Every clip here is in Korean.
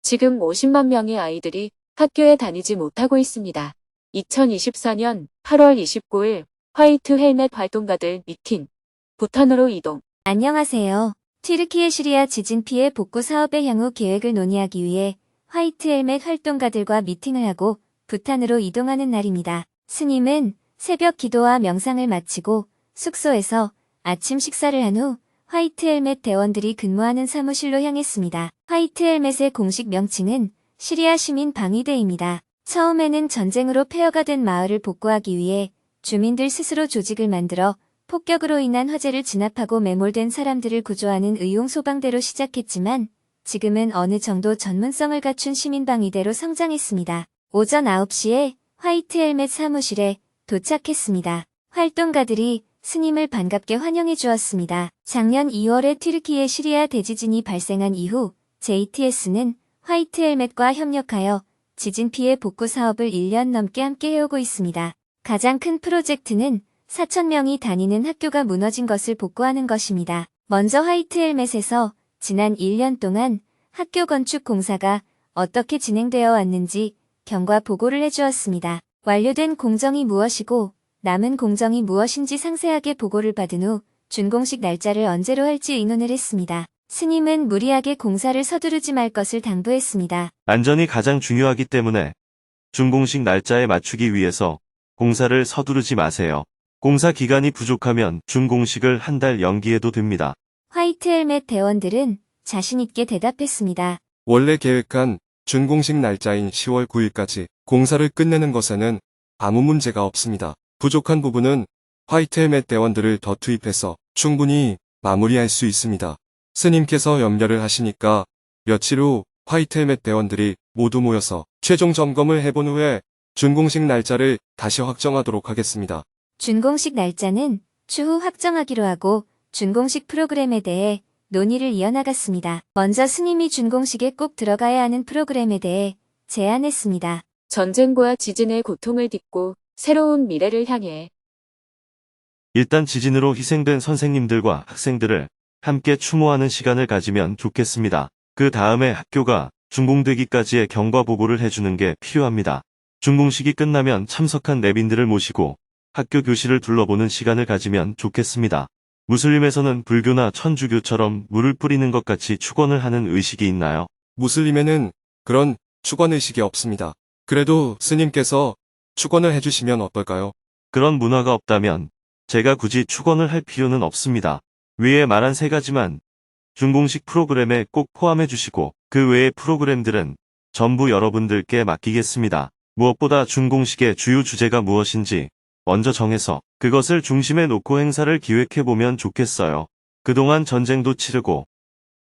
지금 50만 명의 아이들이 학교에 다니지 못하고 있습니다. 2024년 8월 29일 화이트 헬멧 활동가들 미팅. 부탄으로 이동. 안녕하세요. 튀르키예 시리아 지진 피해 복구 사업의 향후 계획을 논의하기 위해 화이트 헬멧 활동가들과 미팅을 하고 부탄으로 이동하는 날입니다. 스님은 새벽 기도와 명상을 마치고 숙소에서 아침 식사를 한 후 화이트 헬멧 대원들이 근무하는 사무실로 향했습니다. 화이트 헬멧의 공식 명칭은 시리아 시민 방위대입니다. 처음에는 전쟁으로 폐허가 된 마을을 복구하기 위해 주민들 스스로 조직을 만들어 폭격으로 인한 화재를 진압하고 매몰된 사람들을 구조하는 의용소방대로 시작했지만 지금은 어느 정도 전문성을 갖춘 시민방위대로 성장했습니다. 오전 9시에 화이트 헬멧 사무실에 도착했습니다. 활동가들이 스님을 반갑게 환영해 주었습니다. 작년 2월에 튀르키예 시리아 대지진이 발생한 이후 JTS는 화이트 헬멧과 협력하여 지진 피해 복구 사업을 1년 넘게 함께 해오고 있습니다. 가장 큰 프로젝트는 4,000명이 다니는 학교가 무너진 것을 복구하는 것입니다. 먼저 화이트 헬멧에서 지난 1년 동안 학교 건축 공사가 어떻게 진행되어 왔는지 경과 보고를 해주었습니다. 완료된 공정이 무엇이고 남은 공정이 무엇인지 상세하게 보고를 받은 후 준공식 날짜를 언제로 할지 의논을 했습니다. 스님은 무리하게 공사를 서두르지 말 것을 당부했습니다. 안전이 가장 중요하기 때문에 준공식 날짜에 맞추기 위해서 공사를 서두르지 마세요. 공사 기간이 부족하면 준공식을 한 달 연기해도 됩니다. 화이트 헬멧 대원들은 자신있게 대답했습니다. 원래 계획한 준공식 날짜인 10월 9일까지 공사를 끝내는 것에는 아무 문제가 없습니다. 부족한 부분은 화이트 헬멧 대원들을 더 투입해서 충분히 마무리할 수 있습니다. 스님께서 염려를 하시니까 며칠 후 화이트 헬멧 대원들이 모두 모여서 최종 점검을 해본 후에 준공식 날짜를 다시 확정하도록 하겠습니다. 준공식 날짜는 추후 확정하기로 하고 준공식 프로그램에 대해 논의를 이어나갔습니다. 먼저 스님이 준공식에 꼭 들어가야 하는 프로그램에 대해 제안했습니다. 전쟁과 지진의 고통을 딛고 새로운 미래를 향해. 일단 지진으로 희생된 선생님들과 학생들을 함께 추모하는 시간을 가지면 좋겠습니다. 그 다음에 학교가 준공되기까지의 경과 보고를 해주는 게 필요합니다. 준공식이 끝나면 참석한 내빈들을 모시고 학교 교실을 둘러보는 시간을 가지면 좋겠습니다. 무슬림에서는 불교나 천주교처럼 물을 뿌리는 것 같이 축원을 하는 의식이 있나요? 무슬림에는 그런 축원 의식이 없습니다. 그래도 스님께서 축원을 해주시면 어떨까요? 그런 문화가 없다면 제가 굳이 축원을 할 필요는 없습니다. 위에 말한 세 가지만 준공식 프로그램에 꼭 포함해 주시고 그 외의 프로그램들은 전부 여러분들께 맡기겠습니다. 무엇보다 준공식의 주요 주제가 무엇인지 먼저 정해서 그것을 중심에 놓고 행사를 기획해보면 좋겠어요. 그동안 전쟁도 치르고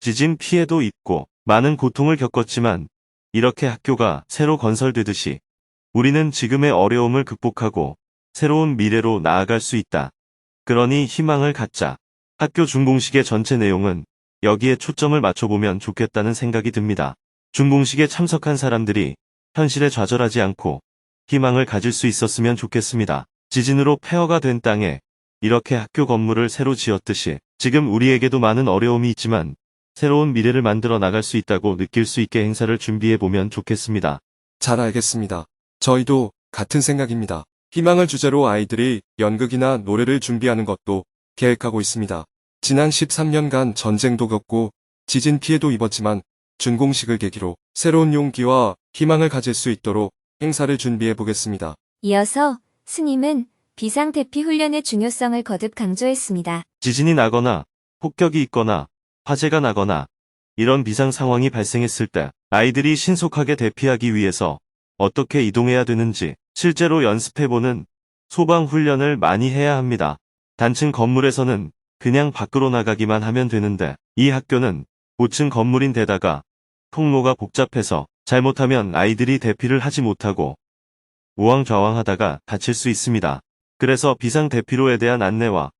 지진 피해도 있고 많은 고통을 겪었지만 이렇게 학교가 새로 건설되듯이 우리는 지금의 어려움을 극복하고 새로운 미래로 나아갈 수 있다. 그러니 희망을 갖자. 학교 준공식의 전체 내용은 여기에 초점을 맞춰보면 좋겠다는 생각이 듭니다. 준공식에 참석한 사람들이 현실에 좌절하지 않고 희망을 가질 수 있었으면 좋겠습니다. 지진으로 폐허가 된 땅에 이렇게 학교 건물을 새로 지었듯이 지금 우리에게도 많은 어려움이 있지만 새로운 미래를 만들어 나갈 수 있다고 느낄 수 있게 행사를 준비해보면 좋겠습니다. 잘 알겠습니다. 저희도 같은 생각입니다. 희망을 주제로 아이들이 연극이나 노래를 준비하는 것도 계획하고 있습니다. 지난 13년간 전쟁도 겪고 지진 피해도 입었지만 준공식을 계기로 새로운 용기와 희망을 가질 수 있도록 행사를 준비해 보겠습니다. 이어서 스님은 비상대피 훈련의 중요성을 거듭 강조했습니다. 지진이 나거나 폭격이 있거나 화재가 나거나 이런 비상 상황이 발생했을 때 아이들이 신속하게 대피하기 위해서 어떻게 이동해야 되는지 실제로 연습해보는 소방 훈련을 많이 해야 합니다. 단층 건물에서는 그냥 밖으로 나가기만 하면 되는데 이 학교는 고층 건물인데다가 통로가 복잡해서 잘못하면 아이들이 대피를 하지 못하고 우왕좌왕하다가 다칠 수 있습니다. 그래서 비상 대피로에 대한 안내와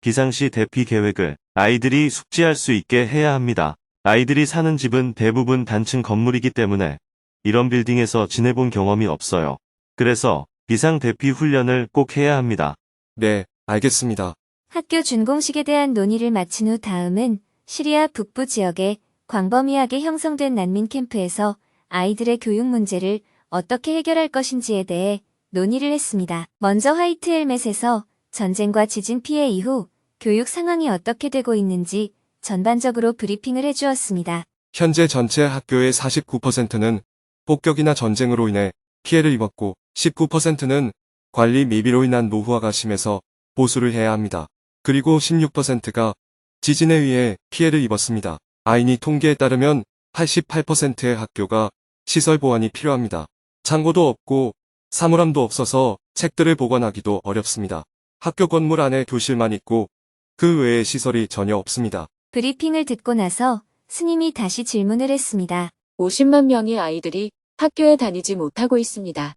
비상시 대피 계획을 아이들이 숙지할 수 있게 해야 합니다. 아이들이 사는 집은 대부분 단층 건물이기 때문에 이런 빌딩에서 지내본 경험이 없어요. 그래서 비상 대피 훈련을 꼭 해야 합니다. 네, 알겠습니다. 학교 준공식에 대한 논의를 마친 후 다음은 시리아 북부 지역에 광범위하게 형성된 난민 캠프에서 아이들의 교육 문제를 어떻게 해결할 것인지에 대해 논의를 했습니다. 먼저 화이트 헬멧에서 전쟁과 지진 피해 이후 교육 상황이 어떻게 되고 있는지 전반적으로 브리핑을 해주었습니다. 현재 전체 학교의 49%는 폭격이나 전쟁으로 인해 피해를 입었고 19%는 관리 미비로 인한 노후화가 심해서 보수를 해야 합니다. 그리고 16%가 지진에 의해 피해를 입었습니다. 아이니 통계에 따르면 88%의 학교가 시설 보완이 필요합니다. 창고도 없고 사물함도 없어서 책들을 보관하기도 어렵습니다. 학교 건물 안에 교실만 있고 그 외에 시설이 전혀 없습니다. 브리핑을 듣고 나서 스님이 다시 질문을 했습니다. 50만 명의 아이들이 학교에 다니지 못하고 있습니다.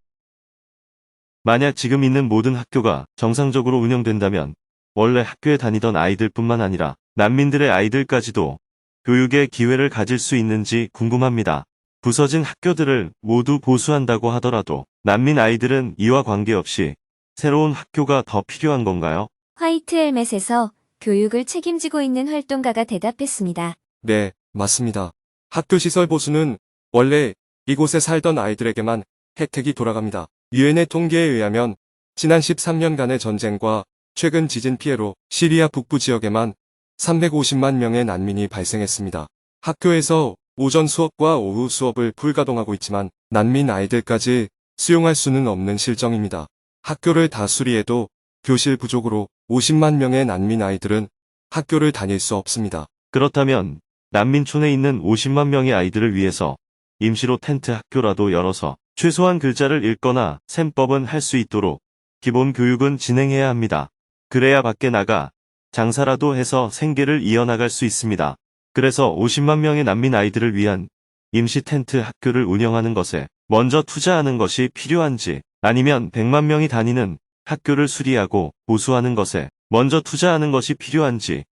만약 지금 있는 모든 학교가 정상적으로 운영된다면 원래 학교에 다니던 아이들뿐만 아니라 난민들의 아이들까지도 교육의 기회를 가질 수 있는지 궁금합니다. 부서진 학교들을 모두 보수한다고 하더라도 난민 아이들은 이와 관계없이 새로운 학교가 더 필요한 건가요? 화이트 헬멧에서 교육을 책임지고 있는 활동가가 대답했습니다. 네, 맞습니다. 학교 시설 보수는 원래 이곳에 살던 아이들에게만 혜택이 돌아갑니다. 유엔의 통계에 의하면 지난 13년간의 전쟁과 최근 지진 피해로 시리아 북부 지역에만 350만 명의 난민이 발생했습니다. 학교에서 오전 수업과 오후 수업을 불가동하고 있지만 난민 아이들까지 수용할 수는 없는 실정입니다. 학교를 다 수리해도 교실 부족으로 50만 명의 난민 아이들은 학교를 다닐 수 없습니다. 그렇다면 난민촌에 있는 50만 명의 아이들을 위해서 임시로 텐트 학교라도 열어서 최소한 글자를 읽거나 셈법은 할 수 있도록 기본 교육은 진행해야 합니다. 그래야 밖에 나가 장사라도 해서 생계를 이어나갈 수 있습니다. 그래서 50만 명의 난민 아이들을 위한 임시 텐트 학교를 운영하는 것에 먼저 투자하는 것이 필요한지 아니면 100만 명이 다니는 학교를 수리하고 보수하는 것에 먼저 투자하는 것이 필요한지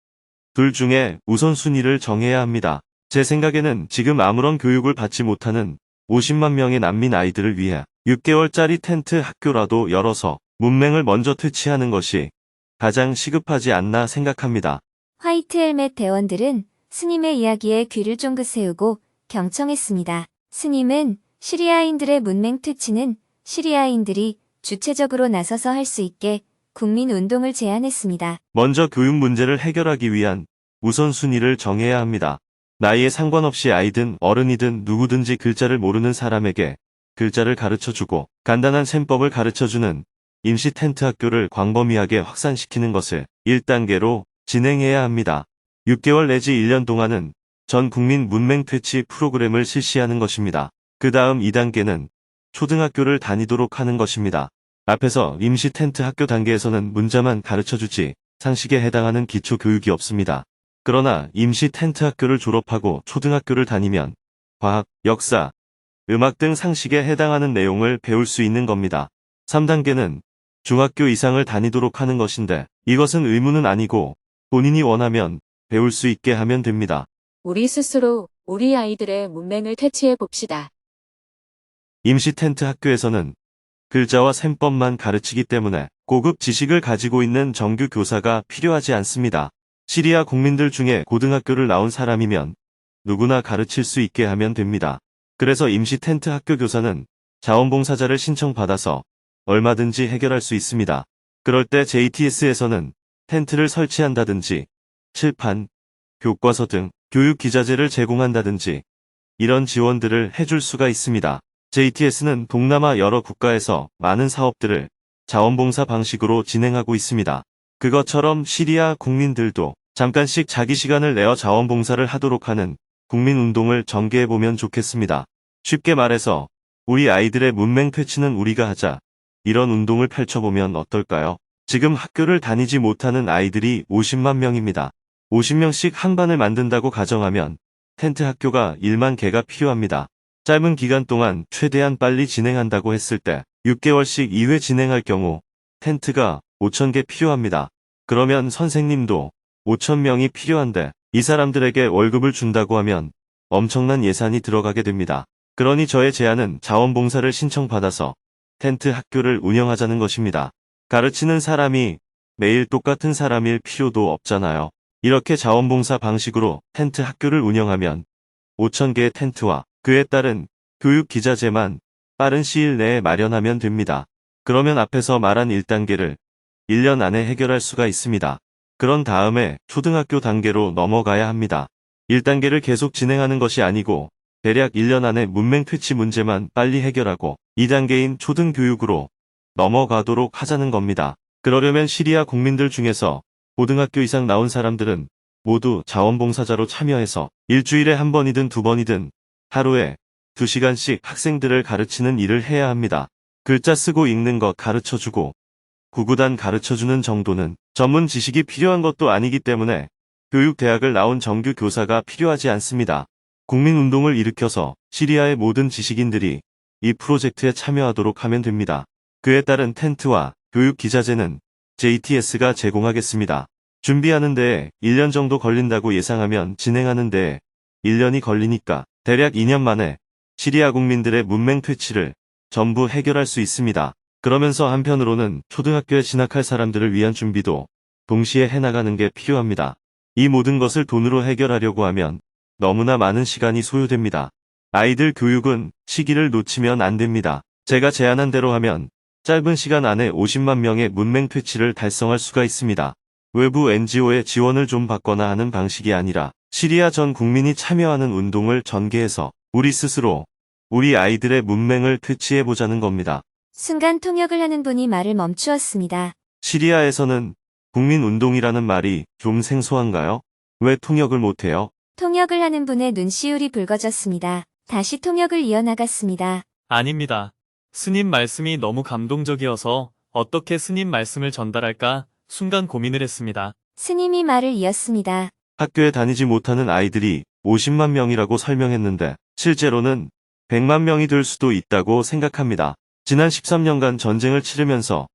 둘 중에 우선순위를 정해야 합니다. 제 생각에는 지금 아무런 교육을 받지 못하는 50만 명의 난민 아이들을 위해 6개월짜리 텐트 학교라도 열어서 문맹을 먼저 퇴치하는 것이 가장 시급하지 않나 생각합니다. 화이트 헬멧 대원들은 스님의 이야기에 귀를 쫑긋 세우고 경청했습니다. 스님은 시리아인들의 문맹 퇴치는 시리아인들이 주체적으로 나서서 할 수 있게 국민 운동을 제안했습니다. 먼저 교육 문제를 해결하기 위한 우선순위를 정해야 합니다. 나이에 상관없이 아이든 어른이든 누구든지 글자를 모르는 사람에게 글자를 가르쳐주고 간단한 셈법을 가르쳐주는 임시 텐트 학교를 광범위하게 확산시키는 것을 1단계로 진행해야 합니다. 6개월 내지 1년 동안은 전 국민 문맹 퇴치 프로그램을 실시하는 것입니다. 그 다음 2단계는 초등학교를 다니도록 하는 것입니다. 앞에서 임시 텐트 학교 단계에서는 문자만 가르쳐주지 상식에 해당하는 기초 교육이 없습니다. 그러나 임시 텐트 학교를 졸업하고 초등학교를 다니면 과학, 역사, 음악 등 상식에 해당하는 내용을 배울 수 있는 겁니다. 3단계는 중학교 이상을 다니도록 하는 것인데 이것은 의무는 아니고 본인이 원하면 배울 수 있게 하면 됩니다. 우리 스스로 우리 아이들의 문맹을 퇴치해 봅시다. 임시 텐트 학교에서는 글자와 셈법만 가르치기 때문에 고급 지식을 가지고 있는 정규 교사가 필요하지 않습니다. 시리아 국민들 중에 고등학교를 나온 사람이면 누구나 가르칠 수 있게 하면 됩니다. 그래서 임시 텐트 학교 교사는 자원봉사자를 신청받아서 얼마든지 해결할 수 있습니다. 그럴 때 JTS에서는 텐트를 설치한다든지 칠판, 교과서 등 교육 기자재를 제공한다든지 이런 지원들을 해줄 수가 있습니다. JTS는 동남아 여러 국가에서 많은 사업들을 자원봉사 방식으로 진행하고 있습니다. 그것처럼 시리아 국민들도 잠깐씩 자기 시간을 내어 자원봉사를 하도록 하는 국민운동을 전개해보면 좋겠습니다. 쉽게 말해서 우리 아이들의 문맹 퇴치는 우리가 하자. 이런 운동을 펼쳐보면 어떨까요? 지금 학교를 다니지 못하는 아이들이 50만 명입니다. 50명씩 한 반을 만든다고 가정하면 텐트 학교가 1만 개가 필요합니다. 짧은 기간 동안 최대한 빨리 진행한다고 했을 때 6개월씩 2회 진행할 경우 텐트가 5,000개 필요합니다. 그러면 선생님도 5,000명이 필요한데 이 사람들에게 월급을 준다고 하면 엄청난 예산이 들어가게 됩니다. 그러니 저의 제안은 자원봉사를 신청받아서 텐트 학교를 운영하자는 것입니다. 가르치는 사람이 매일 똑같은 사람일 필요도 없잖아요. 이렇게 자원봉사 방식으로 텐트 학교를 운영하면 5,000개의 텐트와 그에 따른 교육 기자재만 빠른 시일 내에 마련하면 됩니다. 그러면 앞에서 말한 1단계를 1년 안에 해결할 수가 있습니다. 그런 다음에 초등학교 단계로 넘어가야 합니다. 1단계를 계속 진행하는 것이 아니고 대략 1년 안에 문맹 퇴치 문제만 빨리 해결하고 2단계인 초등교육으로 넘어가도록 하자는 겁니다. 그러려면 시리아 국민들 중에서 고등학교 이상 나온 사람들은 모두 자원봉사자로 참여해서 일주일에 한 번이든 두 번이든 하루에 2시간씩 학생들을 가르치는 일을 해야 합니다. 글자 쓰고 읽는 것 가르쳐주고 구구단 가르쳐주는 정도는 전문 지식이 필요한 것도 아니기 때문에 교육대학을 나온 정규 교사가 필요하지 않습니다. 국민운동을 일으켜서 시리아의 모든 지식인들이 이 프로젝트에 참여하도록 하면 됩니다. 그에 따른 텐트와 교육 기자재는 JTS가 제공하겠습니다. 준비하는 데에 1년 정도 걸린다고 예상하면 진행하는 데에 1년이 걸리니까 대략 2년 만에 시리아 국민들의 문맹 퇴치를 전부 해결할 수 있습니다. 그러면서 한편으로는 초등학교에 진학할 사람들을 위한 준비도 동시에 해나가는 게 필요합니다. 이 모든 것을 돈으로 해결하려고 하면 너무나 많은 시간이 소요됩니다. 아이들 교육은 시기를 놓치면 안 됩니다. 제가 제안한 대로 하면 짧은 시간 안에 50만 명의 문맹 퇴치를 달성할 수가 있습니다. 외부 NGO의 지원을 좀 받거나 하는 방식이 아니라 시리아 전 국민이 참여하는 운동을 전개해서 우리 스스로 우리 아이들의 문맹을 퇴치해보자는 겁니다. 순간 통역을 하는 분이 말을 멈추었습니다. 시리아에서는 국민운동이라는 말이 좀 생소한가요? 왜 통역을 못해요? 통역을 하는 분의 눈시울이 붉어졌습니다. 다시 통역을 이어나갔습니다. 아닙니다. 스님 말씀이 너무 감동적이어서 어떻게 스님 말씀을 전달할까 순간 고민을 했습니다. 스님이 말을 이었습니다. 학교에 다니지 못하는 아이들이 50만 명이라고 설명했는데 실제로는 100만 명이 될 수도 있다고 생각합니다. 지난 13년간 전쟁을 치르면서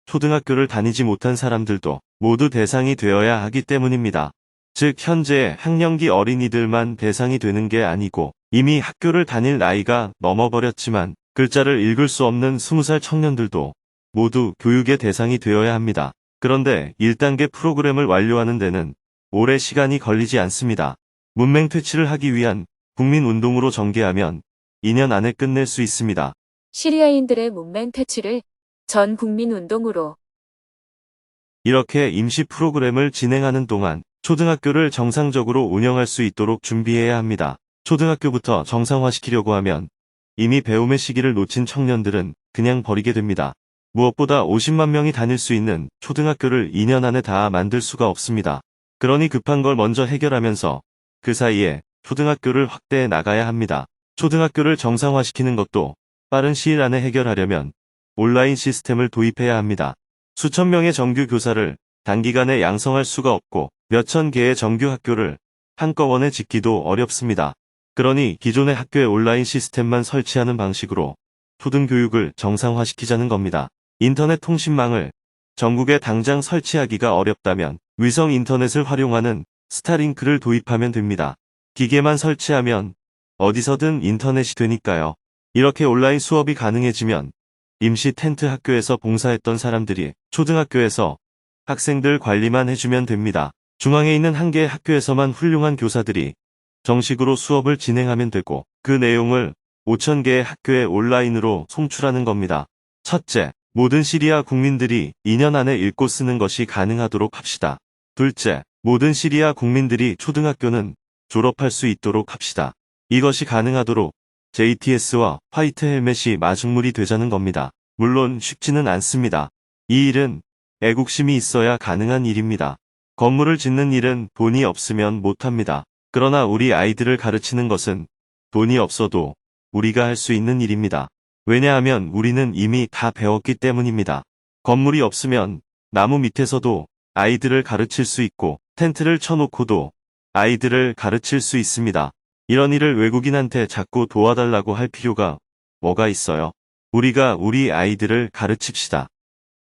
초등학교를 다니지 못한 사람들도 모두 대상이 되어야 하기 때문입니다. 즉 현재 학령기 어린이들만 대상이 되는 게 아니고 이미 학교를 다닐 나이가 넘어버렸지만 글자를 읽을 수 없는 20살 청년들도 모두 교육의 대상이 되어야 합니다. 그런데 1단계 프로그램을 완료하는 데는 오래 시간이 걸리지 않습니다. 문맹 퇴치를 하기 위한 국민운동으로 전개하면 2년 안에 끝낼 수 있습니다. 시리아인들의 문맹 퇴치를 전 국민 운동으로 이렇게 임시 프로그램을 진행하는 동안 초등학교를 정상적으로 운영할 수 있도록 준비해야 합니다. 초등학교부터 정상화시키려고 하면 이미 배움의 시기를 놓친 청년들은 그냥 버리게 됩니다. 무엇보다 50만 명이 다닐 수 있는 초등학교를 2년 안에 다 만들 수가 없습니다. 그러니 급한 걸 먼저 해결하면서 그 사이에 초등학교를 확대해 나가야 합니다. 초등학교를 정상화시키는 것도 빠른 시일 안에 해결하려면 온라인 시스템을 도입해야 합니다. 수천 명의 정규 교사를 단기간에 양성할 수가 없고 몇천 개의 정규 학교를 한꺼번에 짓기도 어렵습니다. 그러니 기존의 학교의 온라인 시스템만 설치하는 방식으로 초등교육을 정상화시키자는 겁니다. 인터넷 통신망을 전국에 당장 설치하기가 어렵다면 위성 인터넷을 활용하는 스타링크를 도입하면 됩니다. 기계만 설치하면 어디서든 인터넷이 되니까요. 이렇게 온라인 수업이 가능해지면 임시 텐트 학교에서 봉사했던 사람들이 초등학교에서 학생들 관리만 해주면 됩니다. 중앙에 있는 한 개의 학교에서만 훌륭한 교사들이 정식으로 수업을 진행하면 되고 그 내용을 5,000개의 학교에 온라인으로 송출하는 겁니다. 첫째, 모든 시리아 국민들이 2년 안에 읽고 쓰는 것이 가능하도록 합시다. 둘째, 모든 시리아 국민들이 초등학교는 졸업할 수 있도록 합시다. 이것이 가능하도록 JTS와 화이트 헬멧이 마중물이 되자는 겁니다. 물론 쉽지는 않습니다. 이 일은 애국심이 있어야 가능한 일입니다. 건물을 짓는 일은 돈이 없으면 못합니다. 그러나 우리 아이들을 가르치는 것은 돈이 없어도 우리가 할 수 있는 일입니다. 왜냐하면 우리는 이미 다 배웠기 때문입니다. 건물이 없으면 나무 밑에서도 아이들을 가르칠 수 있고 텐트를 쳐놓고도 아이들을 가르칠 수 있습니다. 이런 일을 외국인한테 자꾸 도와달라고 할 필요가 뭐가 있어요? 우리가 우리 아이들을 가르칩시다.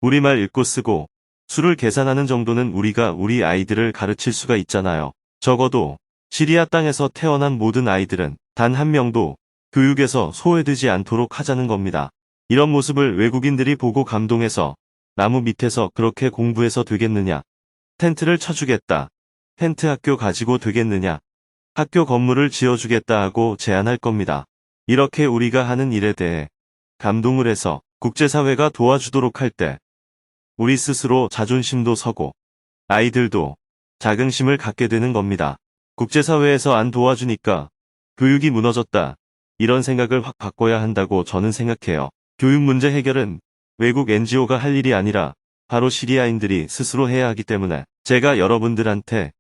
우리말 읽고 쓰고 수를 계산하는 정도는 우리가 우리 아이들을 가르칠 수가 있잖아요. 적어도 시리아 땅에서 태어난 모든 아이들은 단 한 명도 교육에서 소외되지 않도록 하자는 겁니다. 이런 모습을 외국인들이 보고 감동해서 나무 밑에서 그렇게 공부해서 되겠느냐? 텐트를 쳐주겠다. 텐트 학교 가지고 되겠느냐? 학교 건물을 지어주겠다 하고 제안할 겁니다. 이렇게 우리가 하는 일에 대해 감동을 해서 국제사회가 도와주도록 할 때 우리 스스로 자존심도 서고 아이들도 자긍심을 갖게 되는 겁니다. 국제사회에서 안 도와주니까 교육이 무너졌다. 이런 생각을 확 바꿔야 한다고 저는 생각해요. 교육 문제 해결은 외국 NGO가 할 일이 아니라 바로 시리아인들이 스스로 해야 하기 때문에 제가 여러분들한테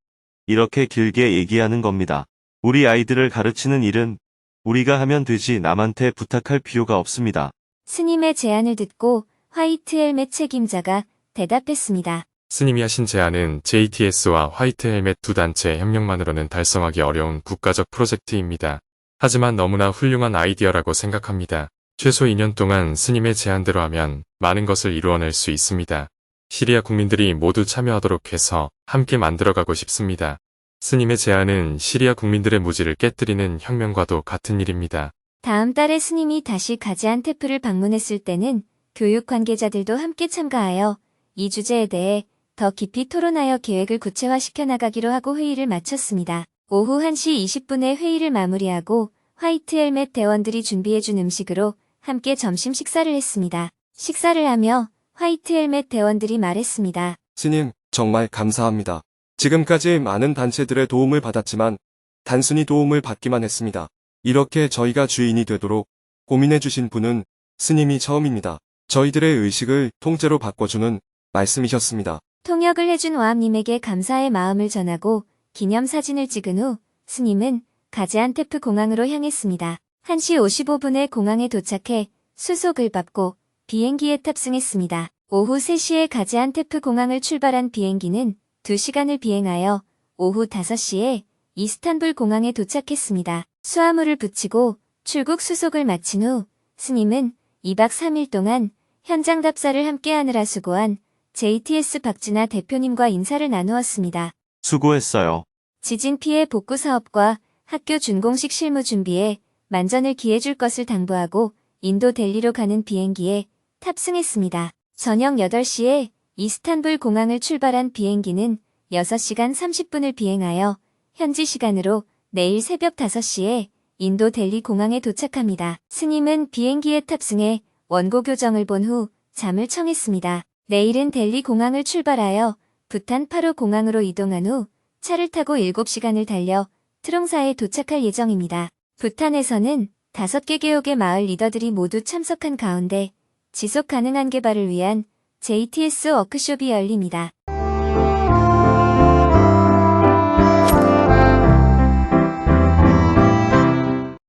이렇게 길게 얘기하는 겁니다. 우리 아이들을 가르치는 일은 우리가 하면 되지 남한테 부탁할 필요가 없습니다. 스님의 제안을 듣고 화이트 헬멧 책임자가 대답했습니다. 스님이 하신 제안은 JTS와 화이트 헬멧 두 단체의 협력만으로는 달성하기 어려운 국가적 프로젝트입니다. 하지만 너무나 훌륭한 아이디어라고 생각합니다. 최소 2년 동안 스님의 제안대로 하면 많은 것을 이루어낼 수 있습니다. 시리아 국민들이 모두 참여하도록 해서 함께 만들어가고 싶습니다. 스님의 제안은 시리아 국민들의 무지를 깨뜨리는 혁명과도 같은 일입니다. 다음 달에 스님이 다시 가지안테프를 방문했을 때는 교육 관계자들도 함께 참가하여 이 주제에 대해 더 깊이 토론하여 계획을 구체화시켜 나가기로 하고 회의를 마쳤습니다. 오후 1시 20분에 회의를 마무리하고 화이트 헬멧 대원들이 준비해준 음식으로 함께 점심 식사를 했습니다. 식사를 하며 화이트 헬멧 대원들이 말했습니다. 스님, 정말 감사합니다. 지금까지 많은 단체들의 도움을 받았지만 단순히 도움을 받기만 했습니다. 이렇게 저희가 주인이 되도록 고민해주신 분은 스님이 처음입니다. 저희들의 의식을 통째로 바꿔주는 말씀이셨습니다. 통역을 해준 와암님에게 감사의 마음을 전하고 기념사진을 찍은 후 스님은 가지안테프 공항으로 향했습니다. 1시 55분에 공항에 도착해 수속을 받고 비행기에 탑승했습니다. 오후 3시에 가지안테프 공항을 출발한 비행기는 2시간을 비행하여 오후 5시에 이스탄불 공항에 도착했습니다. 수화물을 붙이고 출국 수속을 마친 후 스님은 2박 3일 동안 현장 답사를 함께하느라 수고한 JTS 박진아 대표님과 인사를 나누었습니다. 수고했어요. 지진 피해 복구 사업과 학교 준공식 실무 준비에 만전을 기해줄 것을 당부하고 인도 델리로 가는 비행기에 탑승했습니다. 저녁 8시에 이스탄불 공항을 출발한 비행기는 6시간 30분을 비행하여 현지 시간으로 내일 새벽 5시에 인도 델리 공항에 도착합니다. 스님은 비행기에 탑승해 원고 교정을 본 후 잠을 청했습니다. 내일은 델리 공항을 출발하여 부탄 파로 공항으로 이동한 후 차를 타고 7시간을 달려 트롱사에 도착할 예정입니다. 부탄에서는 5개 개옥의 마을 리더들이 모두 참석한 가운데 지속 가능한 개발을 위한 JTS 워크숍이 열립니다.